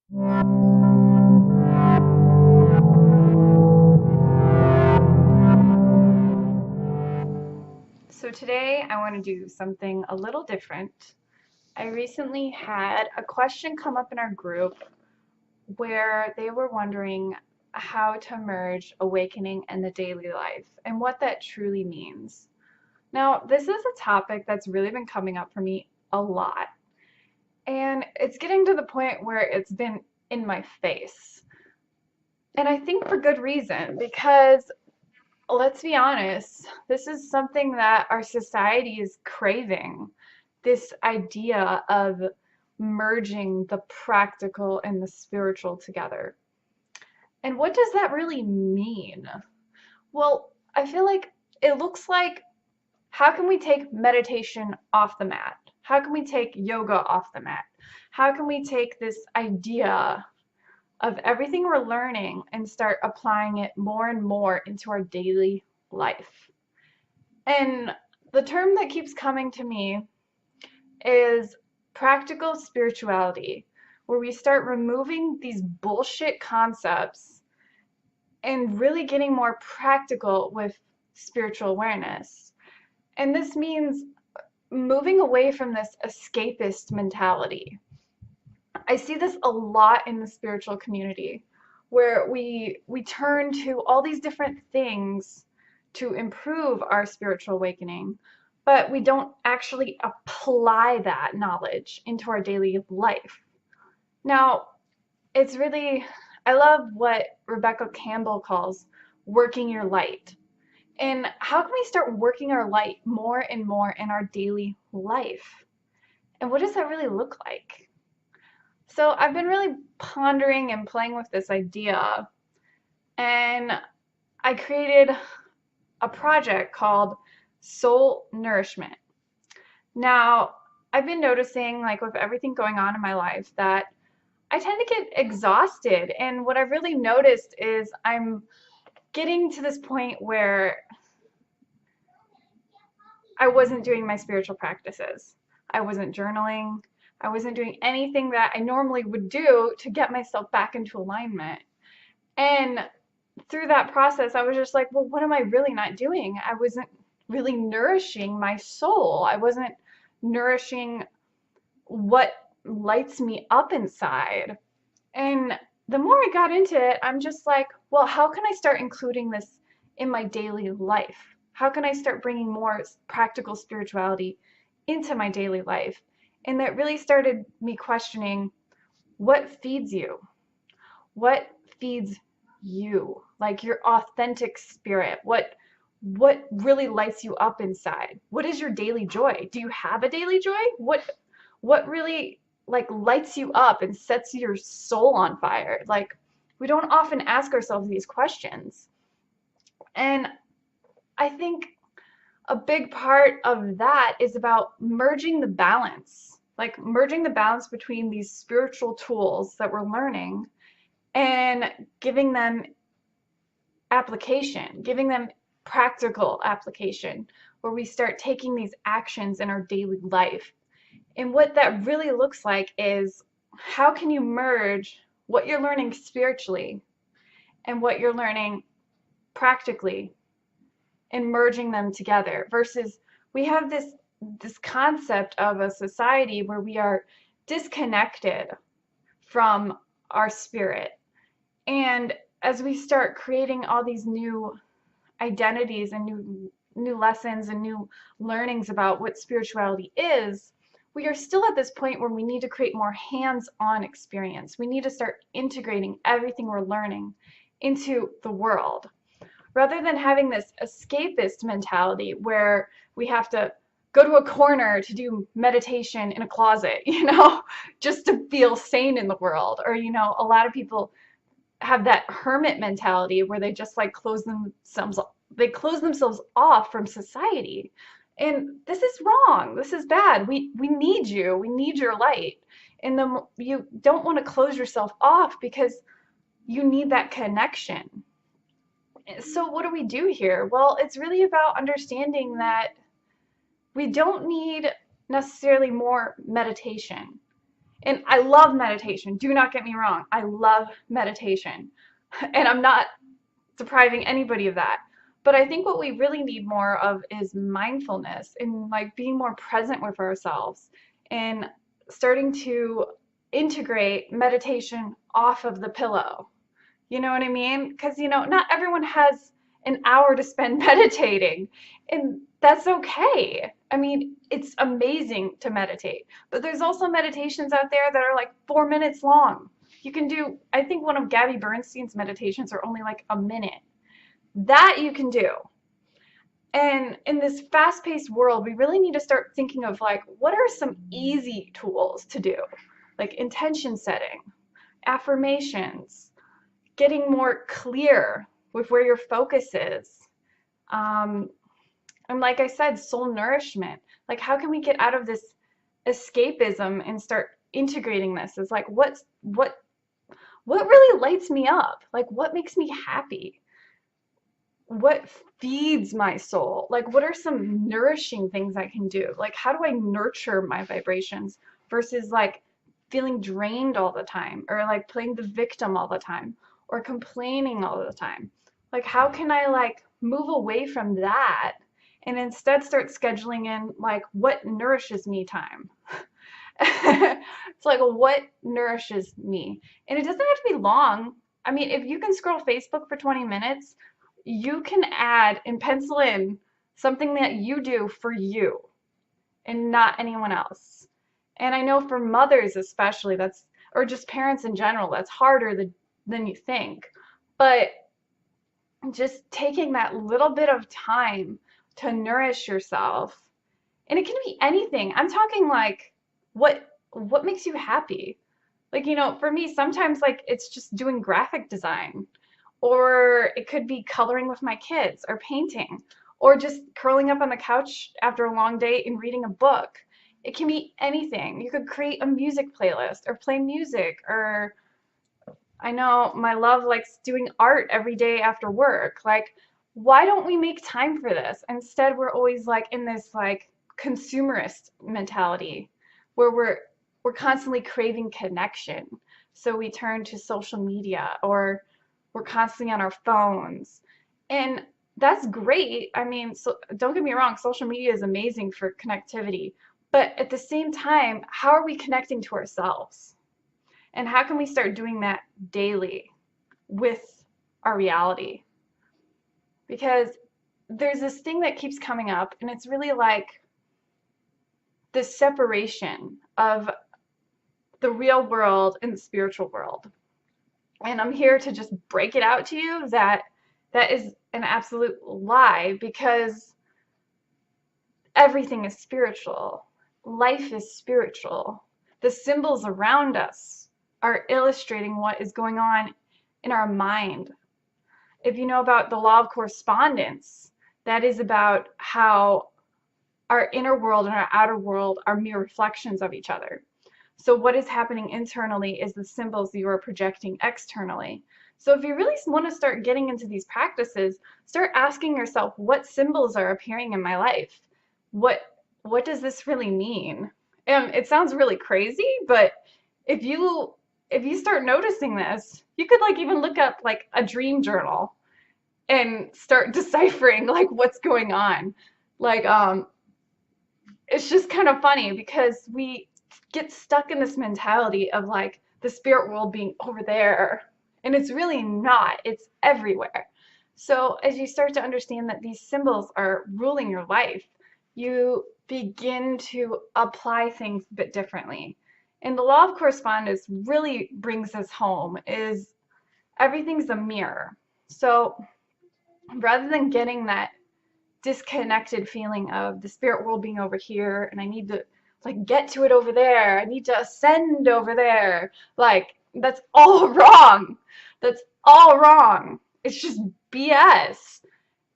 So today I want to do something a little different. I recently had a question come up in our group where they were wondering how to merge awakening and the daily life and what that truly means. Now, this is a topic that's really been coming up for me a lot, and it's getting to the point where it's been in my face. And I think for good reason, because let's be honest, this is something that our society is craving. This idea of merging the practical and the spiritual together. And what does that really mean? Well, I feel like it looks like, how can we take meditation off the mat? How can we take yoga off the mat? How can we take this idea of everything we're learning and start applying it more and more into our daily life? And the term that keeps coming to me is practical spirituality, where we start removing these bullshit concepts and really getting more practical with spiritual awareness. And this means moving away from this escapist mentality. I see this a lot in the spiritual community, where we turn to all these different things to improve our spiritual awakening, but we don't actually apply that knowledge into our daily life. Now, it's really, I love what Rebecca Campbell calls working your light. And how can we start working our light more and more in our daily life? And what does that really look like? So I've been really pondering and playing with this idea, and I created a project called Soul Nourishment. Now, I've been noticing, like with everything going on in my life, that I tend to get exhausted. And what I've really noticed is I'm getting to this point where I wasn't doing my spiritual practices. I wasn't journaling. I wasn't doing anything that I normally would do to get myself back into alignment. And through that process, I was just like, well, what am I really not doing? I wasn't really nourishing my soul. I wasn't nourishing what lights me up inside. And the more I got into it, I'm just like, well, how can I start including this in my daily life? How can I start bringing more practical spirituality into my daily life? And that really started me questioning, what feeds you? What feeds you? Like your authentic spirit? What really lights you up inside? What is your daily joy? Do you have a daily joy? What really like lights you up and sets your soul on fire? Like, we don't often ask ourselves these questions. And I think a big part of that is about merging the balance, like merging the balance between these spiritual tools that we're learning and giving them application, giving them practical application, where we start taking these actions in our daily life. And what that really looks like is, how can you merge what you're learning spiritually and what you're learning practically and merging them together, versus we have this concept of a society where we are disconnected from our spirit. And as we start creating all these new identities and new lessons and new learnings about what spirituality is, we are still at this point where we need to create more hands-on experience. We need to start integrating everything we're learning into the world, rather than having this escapist mentality where we have to go to a corner to do meditation in a closet, just to feel sane in the world. Or, a lot of people have that hermit mentality where they just like close themselves off from society. And this is wrong. This is bad. We need you. We need your light. And you don't want to close yourself off, because you need that connection. So what do we do here? Well, it's really about understanding that we don't need necessarily more meditation. And I love meditation. Do not get me wrong. I love meditation. And I'm not depriving anybody of that. But I think what we really need more of is mindfulness and like being more present with ourselves and starting to integrate meditation off of the pillow. You know what I mean? Because, not everyone has an hour to spend meditating, and that's okay. I mean, it's amazing to meditate, but there's also meditations out there that are like 4 minutes long. You can do, I think one of Gabby Bernstein's meditations are only like a minute. That you can do. And in this fast-paced world, we really need to start thinking of like, what are some easy tools to do? Like intention setting, affirmations, getting more clear with where your focus is. Um, and like I said, soul nourishment. Like, how can we get out of this escapism and start integrating this? Is like, what really lights me up? Like, what makes me happy? What feeds my soul? Like, what are some nourishing things I can do? Like, how do I nurture my vibrations versus like feeling drained all the time or like playing the victim all the time or complaining all the time? Like, how can I like move away from that and instead start scheduling in like what nourishes me time? It's like what nourishes me. And it doesn't have to be long. I mean, if you can scroll Facebook for 20 minutes, you can add and pencil in something that you do for you and not anyone else. And I know for mothers especially, or just parents in general, that's harder than you think. But just taking that little bit of time to nourish yourself, and it can be anything. I'm talking like what makes you happy? Like, for me, sometimes like it's just doing graphic design, or it could be coloring with my kids or painting, or just curling up on the couch after a long day and reading a book. It can be anything. You could create a music playlist or play music, or I know my love likes doing art every day after work. Like, why don't we make time for this? Instead, we're always like in this like consumerist mentality where we're constantly craving connection. So we turn to social media or we're constantly on our phones. And that's great. I mean, so don't get me wrong, social media is amazing for connectivity. But at the same time, how are we connecting to ourselves? And how can we start doing that daily with our reality? Because there's this thing that keeps coming up, and it's really like the separation of the real world and the spiritual world. And I'm here to just break it out to you that that is an absolute lie, because everything is spiritual. Life is spiritual. The symbols around us are illustrating what is going on in our mind. If you know about the law of correspondence, that is about how our inner world and our outer world are mere reflections of each other. So what is happening internally is the symbols you are projecting externally. So if you really want to start getting into these practices, start asking yourself, what symbols are appearing in my life? What does this really mean? It sounds really crazy, but if you start noticing this, you could like even look up like a dream journal and start deciphering like what's going on. Like it's just kind of funny because we get stuck in this mentality of like the spirit world being over there, and it's really not. It's everywhere. So as you start to understand that these symbols are ruling your life, you begin to apply things a bit differently. And the law of correspondence really brings this home, is everything's a mirror. So rather than getting that disconnected feeling of the spirit world being over here and I need to like get to it over there, I need to ascend over there, like that's all wrong. That's all wrong. It's just BS,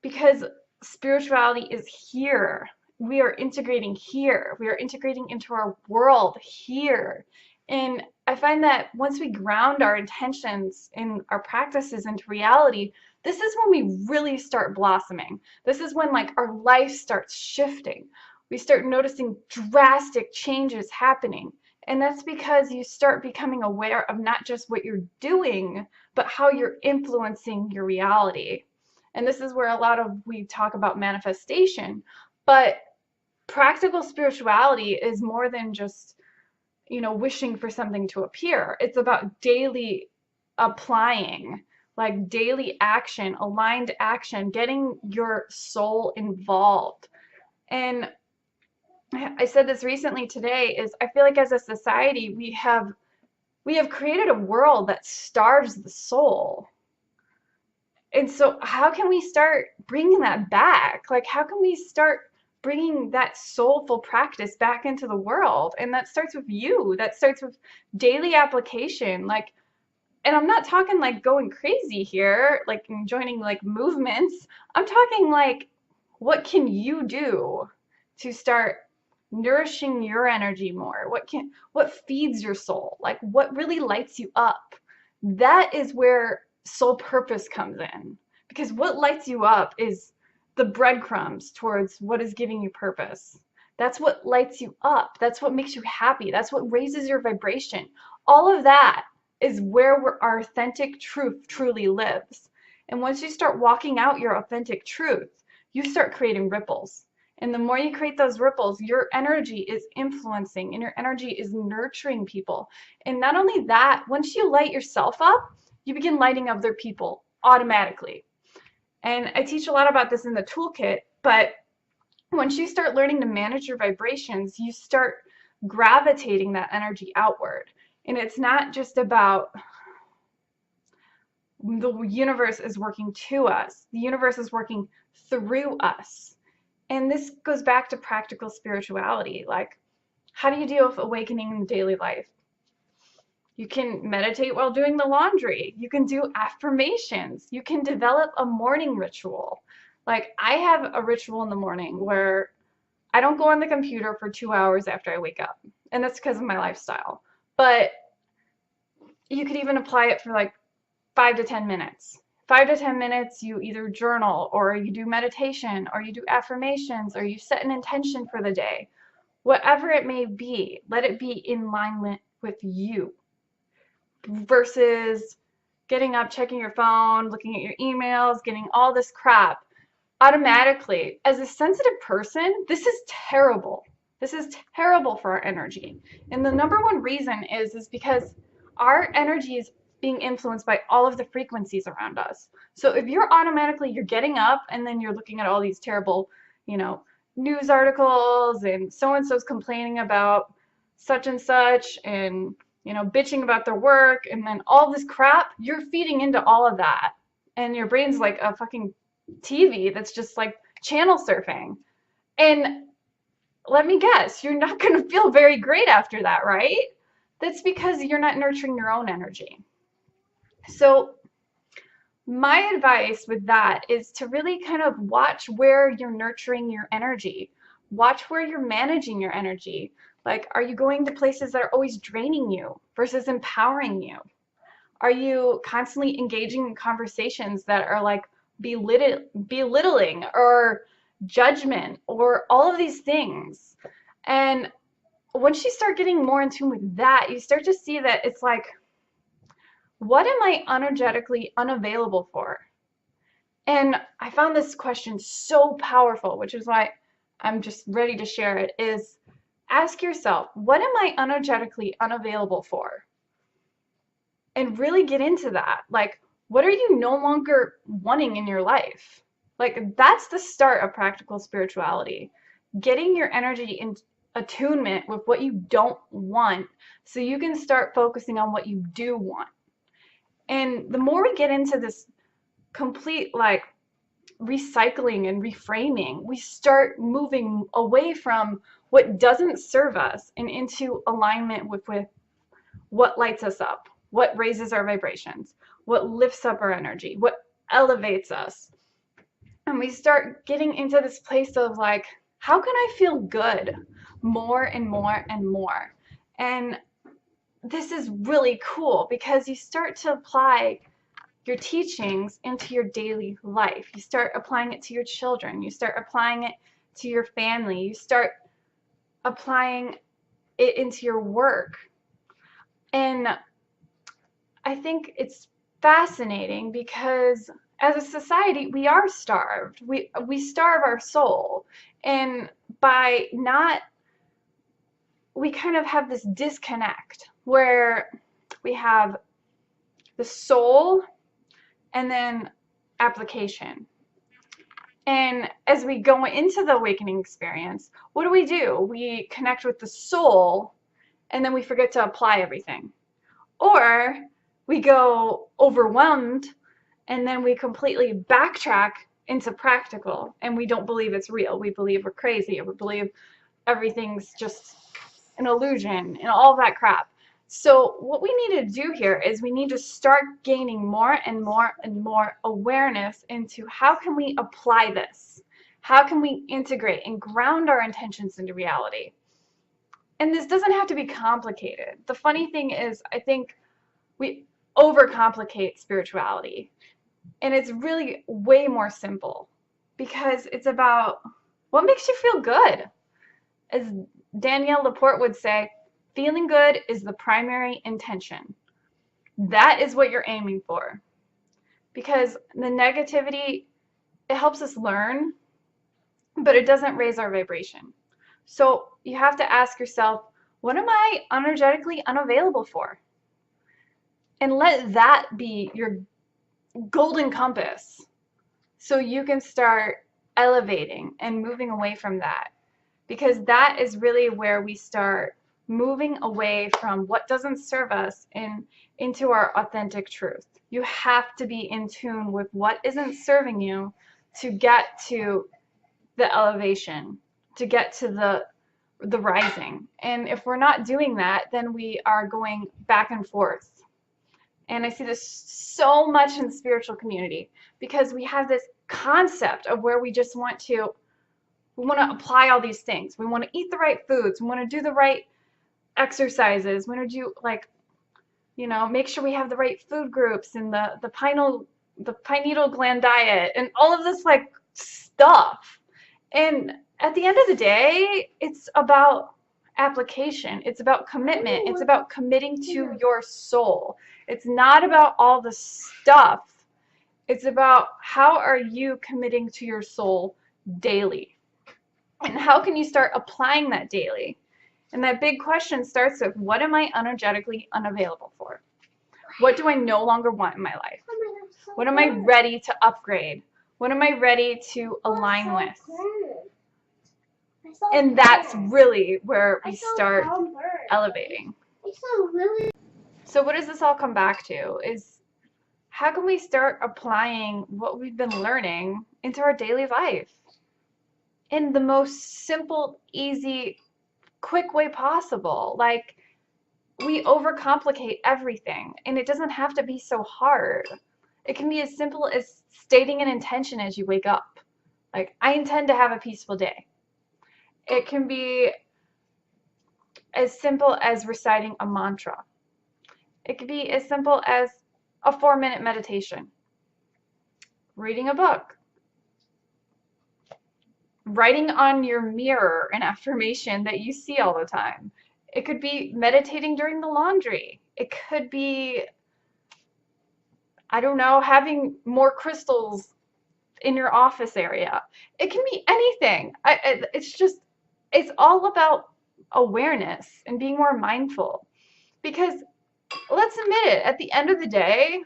because spirituality is here. We are integrating here. We are integrating into our world here. And I find that once we ground our intentions and our practices into reality, this is when we really start blossoming. This is when like our life starts shifting. We start noticing drastic changes happening. And that's because you start becoming aware of not just what you're doing, but how you're influencing your reality. And this is where we talk about manifestation, but practical spirituality is more than just, wishing for something to appear. It's about daily applying, like daily action, aligned action, getting your soul involved. And I said this recently today is I feel like as a society we have created a world that starves the soul. And so how can we start bringing that back? Like how can we start bringing that soulful practice back into the world? And that starts with you. That starts with daily application. Like, and I'm not talking like going crazy here, like joining like movements. I'm talking like what can you do to start nourishing your energy more? What feeds your soul? Like what really lights you up? That is where soul purpose comes in. Because what lights you up is the breadcrumbs towards what is giving you purpose. That's what lights you up. That's what makes you happy. That's what raises your vibration. All of that is where our authentic truth truly lives. And once you start walking out your authentic truth, you start creating ripples. And the more you create those ripples, your energy is influencing and your energy is nurturing people. And not only that, once you light yourself up, you begin lighting other people automatically. And I teach a lot about this in the toolkit, but once you start learning to manage your vibrations, you start gravitating that energy outward. And it's not just about the universe is working to us. The universe is working through us. And this goes back to practical spirituality. Like, how do you deal with awakening in daily life? You can meditate while doing the laundry. You can do affirmations. You can develop a morning ritual. Like, I have a ritual in the morning where I don't go on the computer for 2 hours after I wake up. And that's because of my lifestyle. But you could even apply it for like 5 to 10 minutes. 5 to 10 minutes, you either journal or you do meditation or you do affirmations or you set an intention for the day. Whatever it may be, let it be in alignment with you versus getting up, checking your phone, looking at your emails, getting all this crap automatically. As a sensitive person, this is terrible. This is terrible for our energy. And the number one reason is because our energy is being influenced by all of the frequencies around us. So if you're getting up and then you're looking at all these terrible, news articles and so-and-so's complaining about such and such and, bitching about their work and then all this crap, you're feeding into all of that. And your brain's like a fucking TV that's just like channel surfing. And let me guess, you're not going to feel very great after that, right? That's because you're not nurturing your own energy. So my advice with that is to really kind of watch where you're nurturing your energy. Watch where you're managing your energy. Like, are you going to places that are always draining you versus empowering you? Are you constantly engaging in conversations that are like belittling or judgment or all of these things? And once you start getting more in tune with that, you start to see that it's like, what am I energetically unavailable for? And I found this question so powerful, which is why I'm just ready to share it, is ask yourself, what am I energetically unavailable for? And really get into that. Like, what are you no longer wanting in your life? Like, that's the start of practical spirituality. Getting your energy in attunement with what you don't want so you can start focusing on what you do want. And the more we get into this complete like recycling and reframing, we start moving away from what doesn't serve us and into alignment with what lights us up, what raises our vibrations, what lifts up our energy, what elevates us. And we start getting into this place of like, how can I feel good more and more and more? And this is really cool because you start to apply your teachings into your daily life. You start applying it to your children. You start applying it to your family. You start applying it into your work. And I think it's fascinating because as a society, we are starved. We starve our soul. And by not, we kind of have this disconnect where we have the soul and then application. And as we go into the awakening experience, what do? We connect with the soul and then we forget to apply everything. Or we go overwhelmed and then we completely backtrack into practical and we don't believe it's real. We believe we're crazy, or we believe everything's just an illusion and all that crap. So what we need to do here is we need to start gaining more and more and more awareness into how can we apply this? How can we integrate and ground our intentions into reality? And this doesn't have to be complicated. The funny thing is, I think we overcomplicate spirituality. And it's really way more simple because it's about what makes you feel good. As Danielle Laporte would say, feeling good is the primary intention. That is what you're aiming for. Because the negativity, it helps us learn, but it doesn't raise our vibration. So you have to ask yourself, what am I energetically unavailable for? And let that be your golden compass so you can start elevating and moving away from that. Because that is really where we start moving away from what doesn't serve us into our authentic truth. You have to be in tune with what isn't serving you to get to the elevation, to get to the rising. And if we're not doing that, then we are going back and forth. And I see this so much in the spiritual community because we have this concept of where we just want to apply all these things. We want to eat the right foods. We want to do the right exercises. We want to do make sure we have the right food groups and the pineal gland diet and all of this stuff. And at the end of the day, it's about application. It's about commitment. It's about committing to your soul. It's not about all the stuff. It's about how are you committing to your soul daily? And how can you start applying that daily? And that big question starts with, what am I energetically unavailable for? What do I no longer want in my life? What am I ready to upgrade? What am I ready to align with? And that's really where we start elevating. So what does this all come back to? Is how can we start applying what we've been learning into our daily life in the most simple, easy, quick way possible? Like, we overcomplicate everything, and it doesn't have to be so hard. It can be as simple as stating an intention as you wake up. Like, I intend to have a peaceful day. It can be as simple as reciting a mantra. It could be as simple as a 4-minute meditation, reading a book, writing on your mirror an affirmation that you see all the time. It could be meditating during the laundry. It could be, I don't know, having more crystals in your office area. It can be anything. It's all about awareness and being more mindful. Because let's admit it, at the end of the day,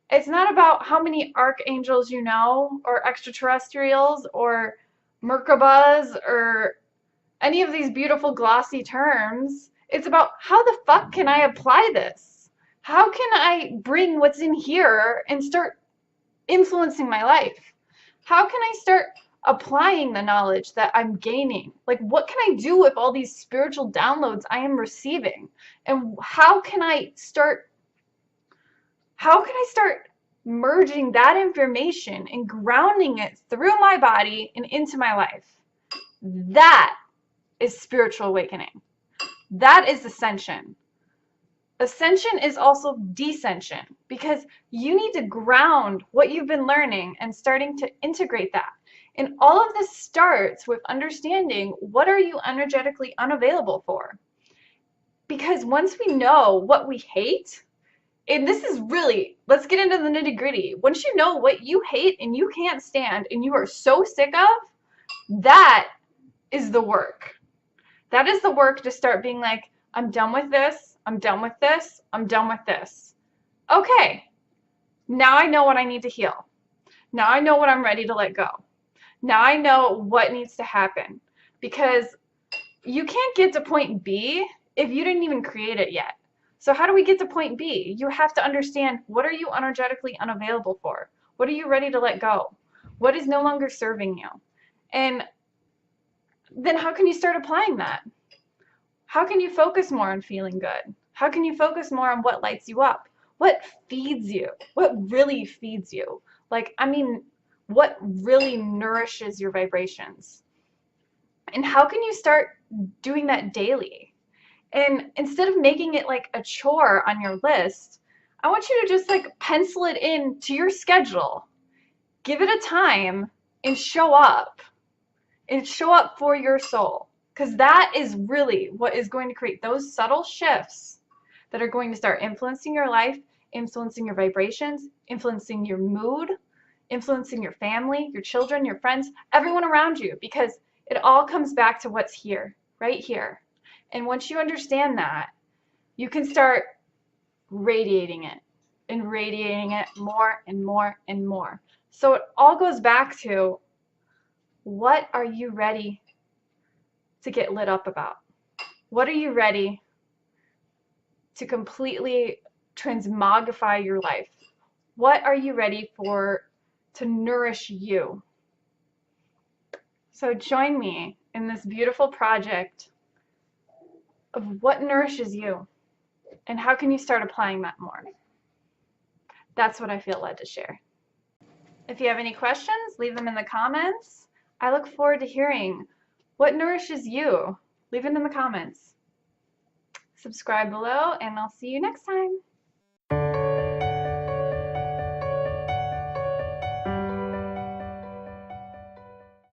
it's not about how many archangels you know, or extraterrestrials, or Merkabas, or any of these beautiful glossy terms. It's about how the fuck can I apply this? How can I bring what's in here and start influencing my life? How can I start applying the knowledge that I'm gaining? Like, what can I do with all these spiritual downloads I am receiving? And how can I start merging that information and grounding it through my body and into my life? That is spiritual awakening. That is ascension. Ascension is also descension, because you need to ground what you've been learning and starting to integrate that. And all of this starts with understanding, what are you energetically unavailable for? Because once we know what we hate, and this is really, let's get into the nitty gritty. Once you know what you hate and you can't stand and you are so sick of, that is the work. That is the work to start being like, I'm done with this, I'm done with this, I'm done with this. Okay, now I know what I need to heal. Now I know what I'm ready to let go. Now I know what needs to happen. Because you can't get to point B if you didn't even create it yet. So how do we get to point B? You have to understand, what are you energetically unavailable for? What are you ready to let go? What is no longer serving you? And then how can you start applying that? How can you focus more on feeling good? How can you focus more on what lights you up? What feeds you? What really feeds you? Like, I mean, what really nourishes your vibrations? And how can you start doing that daily? And instead of making it like a chore on your list, I want you to just like pencil it in to your schedule. Give it a time and show up. And show up for your soul. Because that is really what is going to create those subtle shifts that are going to start influencing your life, influencing your vibrations, influencing your mood, influencing your family, your children, your friends, everyone around you. Because it all comes back to what's here, right here. And once you understand that, you can start radiating it and radiating it more and more and more. So it all goes back to, what are you ready to get lit up about? What are you ready to completely transmogrify your life? What are you ready for to nourish you? So join me in this beautiful project of what nourishes you and how can you start applying that more. That's what I feel led to share. If you have any questions, leave them in the comments. I look forward to hearing what nourishes you. Leave it in the comments. Subscribe below, and I'll see you next time.